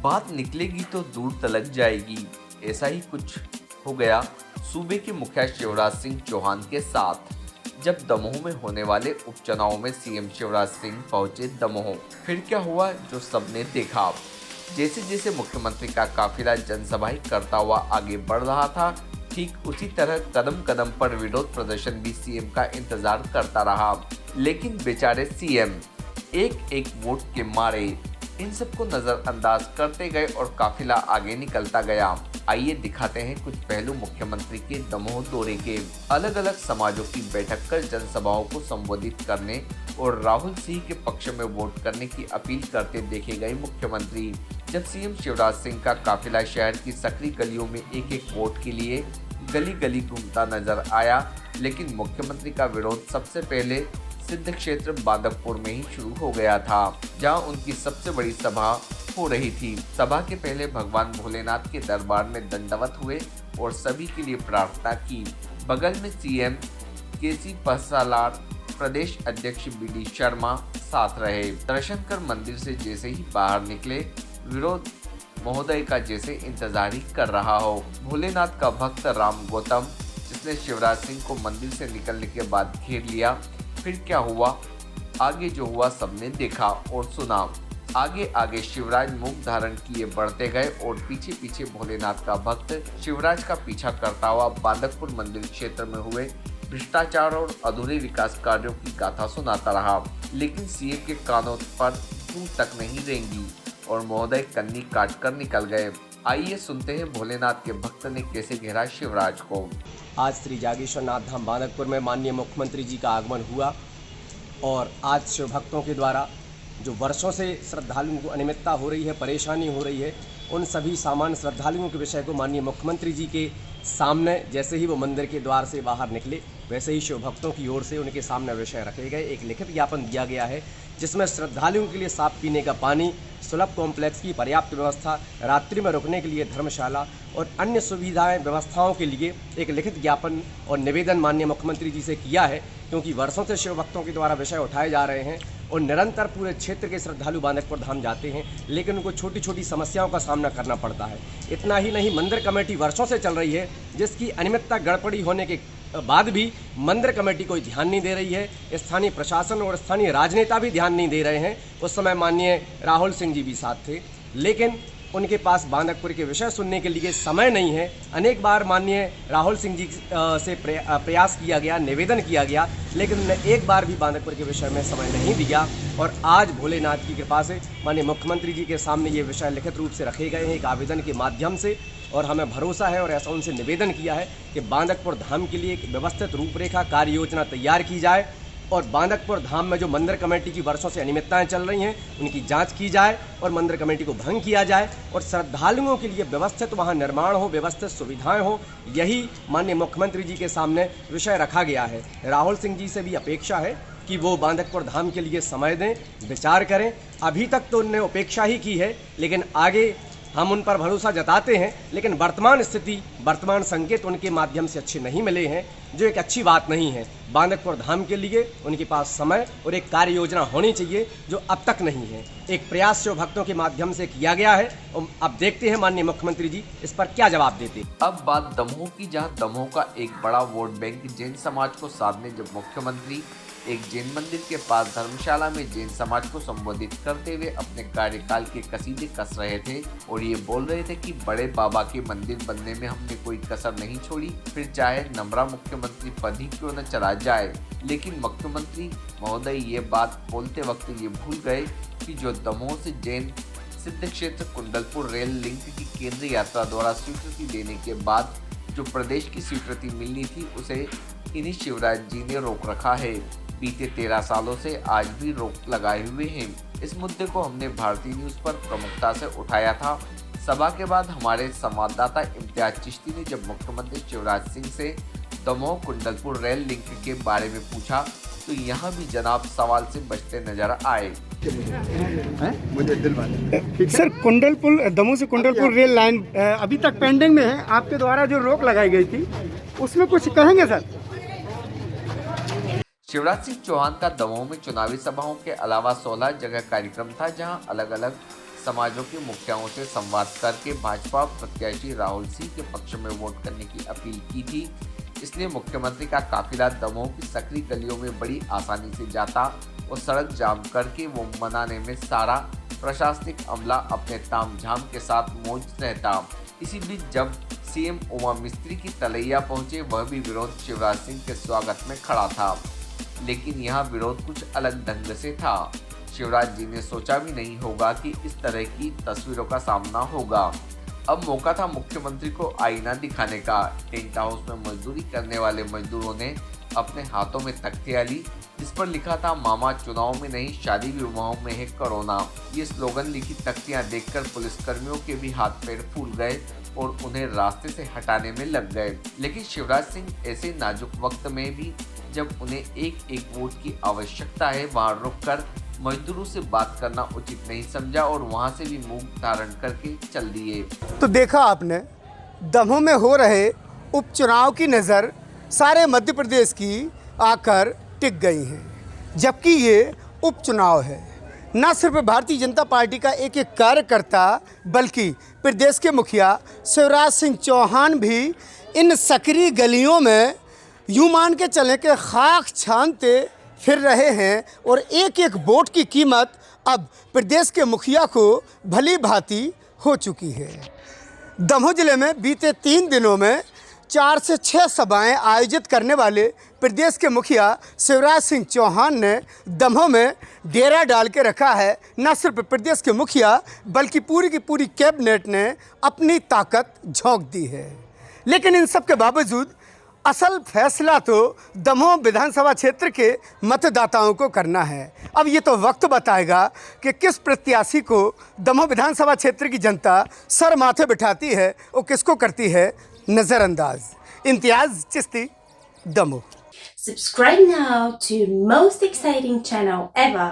बात निकलेगी तो दूर तलक जाएगी। ऐसा ही कुछ हो गया सूबे के मुखिया शिवराज सिंह चौहान के साथ, जब दमोह में होने वाले उपचुनाव में सीएम शिवराज सिंह पहुंचे दमोह। फिर क्या हुआ जो सबने देखा। जैसे जैसे मुख्यमंत्री का काफिला जनसभाएं करता हुआ आगे बढ़ रहा था, ठीक उसी तरह कदम कदम पर विरोध प्रदर्शन भी सीएम का इंतजार करता रहा। लेकिन बेचारे सीएम एक एक वोट के मारे इन सबको नजरअंदाज करते गए और काफिला आगे निकलता गया। आइए दिखाते हैं कुछ पहलू मुख्यमंत्री के दमोह दौरे के। अलग अलग समाजों की बैठक कर जनसभाओं को संबोधित करने और राहुल सिंह के पक्ष में वोट करने की अपील करते देखे गए मुख्यमंत्री। जब सीएम शिवराज सिंह का काफिला शहर की सकरी गलियों में एक एक वोट के लिए गली गली घूमता नजर आया, लेकिन मुख्यमंत्री का विरोध सबसे पहले सिद्ध क्षेत्र बांदकपुर में ही शुरू हो गया था, जहां उनकी सबसे बड़ी सभा हो रही थी। सभा के पहले भगवान भोलेनाथ के दरबार में दंडवत हुए और सभी के लिए प्रार्थना की। बगल में सीएम केसी पसालार, प्रदेश अध्यक्ष बीडी शर्मा साथ रहे। दर्शन कर मंदिर से जैसे ही बाहर निकले, विरोध महोदय का जैसे इंतजार ही कर रहा हो। भोलेनाथ का भक्त राम गौतम, जिसने शिवराज सिंह को मंदिर से निकलने के बाद घेर लिया। फिर क्या हुआ, आगे जो हुआ सबने देखा और सुना। आगे आगे शिवराज मुख धारण किए बढ़ते गए और पीछे पीछे भोलेनाथ का भक्त शिवराज का पीछा करता हुआ बांदकपुर मंदिर क्षेत्र में हुए भ्रष्टाचार और अधूरे विकास कार्यों की गाथा सुनाता रहा। लेकिन सीएम के कानों पर दूर तक नहीं रेंगी और महोदय कन्नी काट कर निकल गए। आइए सुनते हैं भोलेनाथ के भक्त ने कैसे घेरा शिवराज को। आज श्री जागेश्वर नाथ धाम बांदकपुर में माननीय मुख्यमंत्री जी का आगमन हुआ और आज शिव भक्तों के द्वारा जो वर्षों से श्रद्धालुओं को अनियमितता हो रही है, परेशानी हो रही है, उन सभी सामान्य श्रद्धालुओं के विषय को माननीय मुख्यमंत्री जी के सामने जैसे ही वो मंदिर के द्वार से बाहर निकले, वैसे ही शिव भक्तों की ओर से उनके सामने विषय रखे गए। एक लिखित ज्ञापन दिया गया है जिसमें श्रद्धालुओं के लिए साफ पीने का पानी, सुलभ कॉम्प्लेक्स की पर्याप्त व्यवस्था, रात्रि में रुकने के लिए धर्मशाला और अन्य सुविधाएं व्यवस्थाओं के लिए एक लिखित ज्ञापन और निवेदन माननीय मुख्यमंत्री जी से किया है। क्योंकि वर्षों से शिव भक्तों के द्वारा विषय उठाए जा रहे हैं और निरंतर पूरे क्षेत्र के श्रद्धालु बांदकपुर धाम जाते हैं, लेकिन उनको छोटी छोटी समस्याओं का सामना करना पड़ता है। इतना ही नहीं, मंदिर कमेटी वर्षों से चल रही है, जिसकी अनियमितता गड़बड़ी होने के बाद भी मंदिर कमेटी कोई ध्यान नहीं दे रही है। स्थानीय प्रशासन और स्थानीय राजनेता भी ध्यान नहीं दे रहे हैं। उस समय माननीय राहुल सिंह जी भी साथ थे, लेकिन उनके पास बांदकपुर के विषय सुनने के लिए समय नहीं है। अनेक बार माननीय राहुल सिंह जी से प्रयास किया गया, निवेदन किया गया, लेकिन उन्होंने एक बार भी बांदकपुर के विषय में समय नहीं दिया। और आज भोलेनाथ की कृपा से माननीय मुख्यमंत्री जी के सामने ये विषय लिखित रूप से रखे गए हैं एक आवेदन के माध्यम से। और हमें भरोसा है और ऐसा उनसे निवेदन किया है कि बांदकपुर धाम के लिए एक व्यवस्थित रूपरेखा कार्य योजना तैयार की जाए और बांदकपुर धाम में जो मंदिर कमेटी की वर्षों से अनियमितताएं चल रही हैं उनकी जांच की जाए और मंदिर कमेटी को भंग किया जाए और श्रद्धालुओं के लिए व्यवस्थित वहां निर्माण हो, व्यवस्थित सुविधाएं हो। यही माननीय मुख्यमंत्री जी के सामने विषय रखा गया है। राहुल सिंह जी से भी अपेक्षा है कि वो बांदकपुर धाम के लिए समय दें, विचार करें। अभी तक तो उनने उपेक्षा ही की है, लेकिन आगे हम उन पर भरोसा जताते हैं। लेकिन वर्तमान स्थिति, वर्तमान संकेत उनके माध्यम से अच्छे नहीं मिले हैं, जो एक अच्छी बात नहीं है। बांदकपुर धाम के लिए उनके पास समय और एक कार्य योजना होनी चाहिए, जो अब तक नहीं है। एक प्रयास शिव भक्तों के माध्यम से किया गया है और अब देखते हैं माननीय मुख्यमंत्री जी इस पर क्या जवाब देते। अब बात दमोह की, जहां दमोह का एक बड़ा वोट बैंक जैन समाज को साधने जब मुख्यमंत्री एक जैन मंदिर के पास धर्मशाला में जैन समाज को संबोधित करते हुए अपने कार्यकाल के कसीदे कस रहे थे और ये बोल रहे थे कि बड़े बाबा के मंदिर बनने में हमने कोई कसर नहीं छोड़ी, फिर चाहे नमरा मुख्यमंत्री पद ही क्यों न चला जाए। लेकिन मुख्यमंत्री महोदय ये बात बोलते वक्त ये भूल गए कि जो दमोह से जैन सिद्ध क्षेत्र कुंडलपुर रेल लिंक की केंद्रीय यात्रा द्वारा स्वीकृति देने के बाद जो प्रदेश की स्वीकृति मिलनी थी, उसे इन्हीं शिवराज जी ने रोक रखा है। बीते 13 सालों से आज भी रोक लगाए हुए हैं। इस मुद्दे को हमने भारतीय न्यूज पर प्रमुखता से उठाया था। सभा के बाद हमारे संवाददाता इम्तियाज चिश्ती ने जब मुख्यमंत्री शिवराज सिंह से दमोह कुंडलपुर रेल लिंक के बारे में पूछा, तो यहाँ भी जनाब सवाल से बचते नजर आए। सर, कुंडलपुर दमोह से कुंडलपुर रेल लाइन अभी तक पेंडिंग में है। आपके द्वारा जो रोक लगाई गई थी उसमें कुछ कहेंगे सर? शिवराज सिंह चौहान का दमोह में चुनावी सभाओं के अलावा 16 जगह कार्यक्रम था, जहां अलग अलग समाजों के मुखियाओं से संवाद करके भाजपा प्रत्याशी राहुल सिंह के पक्ष में वोट करने की अपील की थी। इसलिए मुख्यमंत्री का काफिला दमोह की सकरी गलियों में बड़ी आसानी से जाता और सड़क जाम करके वो मनाने में सारा प्रशासनिक अमला अपने तामझाम के साथ मौज रहता। इसी बीच जब सीएम उमा मिस्त्री की तलैया पहुंचे, वह भी विरोध शिवराज सिंह के स्वागत में खड़ा था, लेकिन यहाँ विरोध कुछ अलग ढंग से था। शिवराज जी ने सोचा भी नहीं होगा कि इस तरह की तस्वीरों का सामना होगा। अब मौका था मुख्यमंत्री को आईना दिखाने का। टेंट हाउस में मजदूरी करने वाले मजदूरों ने अपने हाथों में तख्तियां ली, जिस पर लिखा था मामा चुनाव में नहीं शादी विवाहों में है कोरोना। ये स्लोगन लिखी तख्तियां देखकर पुलिसकर्मियों के भी हाथ पैर फूल गए और उन्हें रास्ते से हटाने में लग गए। लेकिन शिवराज सिंह ऐसे नाजुक वक्त में भी जब उन्हें एक एक वोट की आवश्यकता है, वहां रुककर मजदूरों से बात करना उचित नहीं समझा और वहां से भी मुंह धारण करके चल दिए। तो देखा आपने, दमोह में हो रहे उपचुनाव की नज़र सारे मध्य प्रदेश की आकर टिक गई है, जबकि ये उपचुनाव है। न सिर्फ भारतीय जनता पार्टी का एक एक कार्यकर्ता बल्कि प्रदेश के मुखिया शिवराज सिंह चौहान भी इन सकरी गलियों में यूं मान के चलें कि खाक छानते फिर रहे हैं और एक एक वोट की कीमत अब प्रदेश के मुखिया को भली भांति हो चुकी है। दमोह जिले में बीते 3 दिनों में 4 से 6 सभाएं आयोजित करने वाले प्रदेश के मुखिया शिवराज सिंह चौहान ने दमोह में डेरा डाल के रखा है। न सिर्फ प्रदेश के मुखिया बल्कि पूरी की पूरी कैबिनेट ने अपनी ताकत झोंक दी है। लेकिन इन सब के बावजूद असल फैसला तो दमोह विधानसभा क्षेत्र के मतदाताओं को करना है। अब ये तो वक्त बताएगा कि किस प्रत्याशी को दमोह विधानसभा क्षेत्र की जनता सर माथे बिठाती है और किसको करती है नज़रअंदाज। इम्तियाज़ Chishti, Damoh. Subscribe now to most exciting channel ever.